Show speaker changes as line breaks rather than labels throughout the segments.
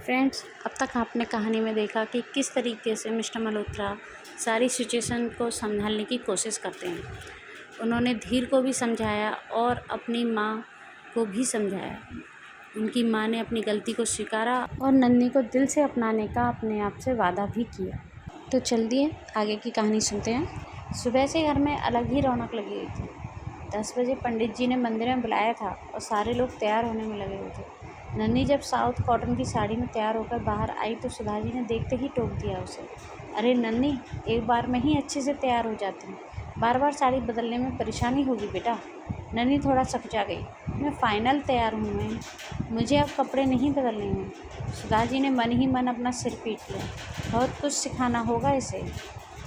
Friends, अब तक आपने कहानी में देखा कि किस तरीके से मिस्टर मल्होत्रा सारी सिचुएशन को संभालने की कोशिश करते हैं। उन्होंने धीर को भी समझाया और अपनी माँ को भी समझाया। उनकी माँ ने अपनी गलती को स्वीकारा और नन्ही को दिल से अपनाने का अपने आप से वादा भी किया। तो चलिए आगे की कहानी सुनते हैं। सुबह से घर में अलग ही रौनक लगी हुई थी। 10 बजे पंडित जी ने मंदिर में बुलाया था और सारे लोग तैयार होने में लगे हुए थे। नन्ही जब साउथ कॉटन की साड़ी में तैयार होकर बाहर आई तो सुधा जी ने देखते ही टोक दिया उसे। अरे नन्ही, एक बार में ही अच्छे से तैयार हो जाती, बार बार साड़ी बदलने में परेशानी होगी बेटा। नन्ही थोड़ा सकचा गई। मैं फाइनल तैयार हूँ मैम, मुझे अब कपड़े नहीं बदलने हैं। सुधा जी ने मन ही मन अपना सिर पीट लिया। बहुत कुछ सिखाना होगा इसे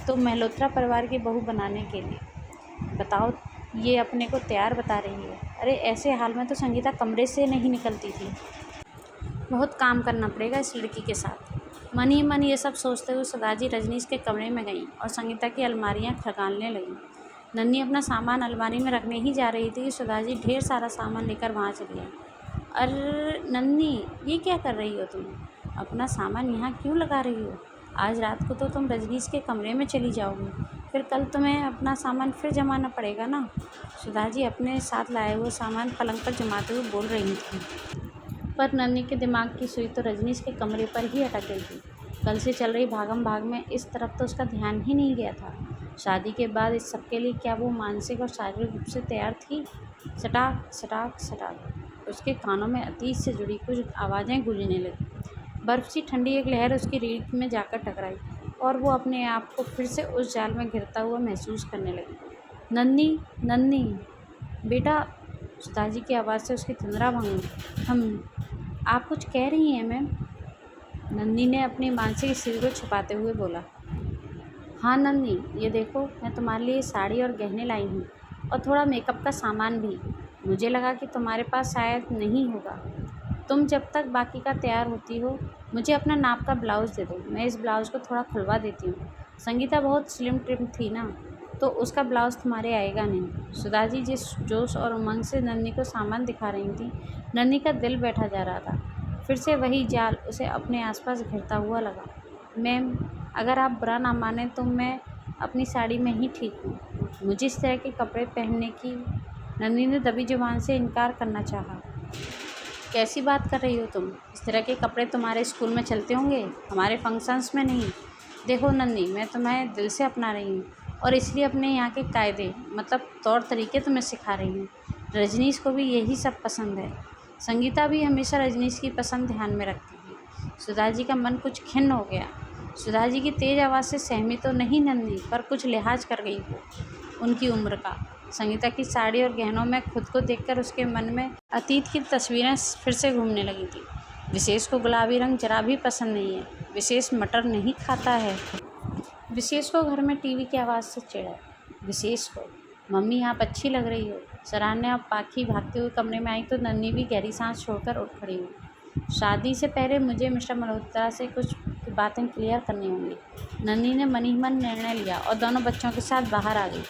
तो मल्होत्रा परिवार की बहू बनाने के लिए। बताओ, ये अपने को तैयार बता रही है। अरे ऐसे हाल में तो संगीता कमरे से नहीं निकलती थी। बहुत काम करना पड़ेगा इस लड़की के साथ। मन ही मन ये सब सोचते हुए सुधा जी रजनीश के कमरे में गईं और संगीता की अलमारियां खंगालने लगीं। नन्ही अपना सामान अलमारी में रखने ही जा रही थी कि सुधा जी ढेर सारा सामान लेकर वहाँ चली आई। अरे नन्ही, ये क्या कर रही हो तुम? अपना सामान यहाँ क्यों लगा रही हो? आज रात को तो तुम रजनीश के कमरे में चली जाओगी, फिर कल तुम्हें अपना सामान फिर जमाना पड़ेगा ना। सुधा जी अपने साथ लाए हुए सामान पलंग पर जमाते हुए बोल रही थी। पर नन्ही के दिमाग की सुई तो रजनीश के कमरे पर ही अटक गई थी। कल से चल रही भागम भाग में इस तरफ तो उसका ध्यान ही नहीं गया था। शादी के बाद इस सब के लिए क्या वो मानसिक और शारीरिक रूप से तैयार थी? सटाक सटाक सटाक उसके कानों में अतीत से जुड़ी कुछ आवाज़ें गूंजने लगी। बर्फ़ सी ठंडी एक लहर उसकी रीढ़ में जाकर टकराई और वो अपने आप को फिर से उस जाल में घिरता हुआ महसूस करने लगी। नन्ही, नन्ही बेटा। सुधा जी की आवाज़ से उसकी तंद्रा भंग हुई। आप कुछ कह रही हैं मैम? नन्ही ने अपनी मानसिक स्थिति को छुपाते हुए बोला। हाँ नन्ही, ये देखो, मैं तुम्हारे लिए साड़ी और गहने लाई हूँ और थोड़ा मेकअप का सामान भी। मुझे लगा कि तुम्हारे पास शायद नहीं होगा। तुम जब तक बाकी का तैयार होती हो मुझे अपना नाप का ब्लाउज़ दे दो, मैं इस ब्लाउज़ को थोड़ा खुलवा देती हूँ। संगीता बहुत स्लिम ट्रिम थी ना, तो उसका ब्लाउज़ तुम्हारे आएगा नहीं। सुधा जी जिस जोश और उमंग से नन्ही को सामान दिखा रही थी, नन्ही का दिल बैठा जा रहा था। फिर से वही जाल उसे अपने आसपास घिरता हुआ लगा। मैम, अगर आप बुरा ना माने तो मैं अपनी साड़ी में ही ठीक हूँ। मुझे इस तरह के कपड़े पहनने की। नन्ही ने दबी जुबान से इनकार करना चाहा। कैसी बात कर रही हो तुम? इस तरह के कपड़े तुम्हारे स्कूल में चलते होंगे, हमारे फंक्शंस में नहीं। देखो नन्ही, मैं तुम्हें दिल से अपना रही हूँ और इसलिए अपने यहाँ के कायदे मतलब तौर तरीके तुम्हें सिखा रही हूँ। रजनीश को भी यही सब पसंद है। संगीता भी हमेशा रजनीश की पसंद ध्यान में रखती थी। सुधा जी का मन कुछ खिन्न हो गया। सुधा जी की तेज़ आवाज़ से सहमी तो नहीं नन्ही, पर कुछ लिहाज कर गई वो उनकी उम्र का। संगीता की साड़ी और गहनों में खुद को देखकर उसके मन में अतीत की तस्वीरें फिर से घूमने लगी थी। विशेष को गुलाबी रंग जरा भी पसंद नहीं है। विशेष मटर नहीं खाता है। विशेष को घर में टीवी की आवाज़ से चिढ़ है। विशेष को, मम्मी आप अच्छी लग रही हो। सराहना अब पाखी भागते हुए कमरे में आई तो नन्ही भी गहरी सांस छोड़कर उठ खड़ी हुई। शादी से पहले मुझे मिस्टर मल्होत्रा से कुछ बातें क्लियर करनी होंगी। नन्ही ने मन ही मन निर्णय लिया और दोनों बच्चों के साथ बाहर आ गई।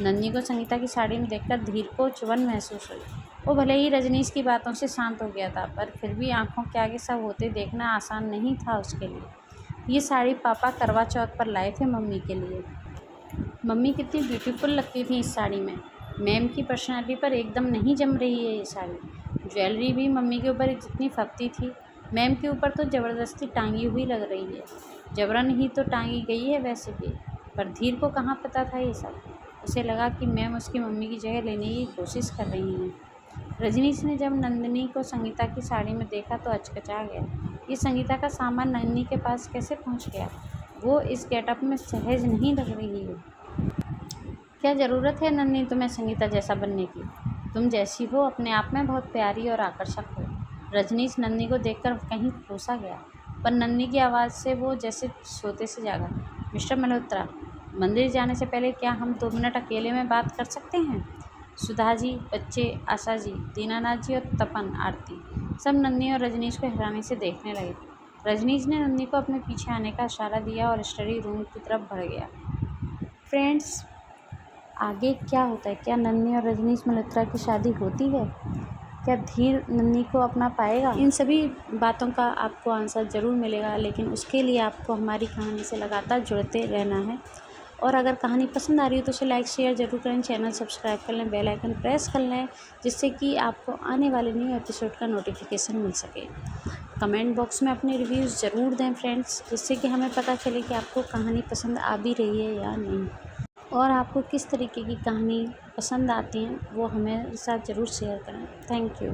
नन्ही को संगीता की साड़ी में देखकर धीर को चुभन महसूस हुई। वो भले ही रजनीश की बातों से शांत हो गया था, पर फिर भी आंखों के आगे सब होते देखना आसान नहीं था उसके लिए। ये साड़ी पापा करवा चौथ पर लाए थे मम्मी के लिए। मम्मी कितनी ब्यूटीफुल लगती थी इस साड़ी में। मैम की पर्सनालिटी पर एकदम नहीं जम रही है ये साड़ी। ज्वेलरी भी मम्मी के ऊपर जितनी फबती थी, मैम के ऊपर तो ज़बरदस्ती टांगी हुई लग रही है। जबरन ही तो टांगी गई है वैसे भी। पर धीर को कहाँ पता था ये सब। उसे लगा कि मैम उसकी मम्मी की जगह लेने की कोशिश कर रही हैं। रजनीश ने जब नंदिनी को संगीता की साड़ी में देखा तो अचकचा गया। ये संगीता का सामान नंदिनी के पास कैसे पहुंच गया? वो इस गेटअप में सहज नहीं लग रही है। क्या ज़रूरत है नन्ही तुम्हें संगीता जैसा बनने की? तुम जैसी हो अपने आप में बहुत प्यारी और आकर्षक हो। रजनीश नन्ही को देखकर कहीं ठूसा गया, पर नन्ही की आवाज़ से वो जैसे सोते से जागा। मिस्टर मल्होत्रा, मंदिर जाने से पहले क्या हम 2 मिनट अकेले में बात कर सकते हैं? सुधा जी, बच्चे, आशा जी, दीनानाथ जी और तपन, आरती सब नन्ही और रजनीश को हैरानी से देखने लगे। रजनीश ने नन्ही को अपने पीछे आने का इशारा दिया और स्टडी रूम की तरफ बढ़ गया। फ्रेंड्स, आगे क्या होता है? क्या नन्ही और रजनीश मल्होत्रा की शादी होती है? क्या धीर नन्ही को अपना पाएगा? इन सभी बातों का आपको आंसर ज़रूर मिलेगा, लेकिन उसके लिए आपको हमारी कहानी से लगातार जुड़ते रहना है। और अगर कहानी पसंद आ रही हो तो उसे लाइक शेयर ज़रूर करें, चैनल सब्सक्राइब कर लें, बेल आइकन प्रेस कर लें, जिससे कि आपको आने वाले न्यू एपिसोड का नोटिफिकेशन मिल सके। कमेंट बॉक्स में अपने रिव्यूज़ ज़रूर दें फ्रेंड्स, जिससे कि हमें पता चले कि आपको कहानी पसंद आ भी रही है या नहीं, और आपको किस तरीके की कहानी पसंद आती हैं वो हमें साथ ज़रूर शेयर करें। Thank you.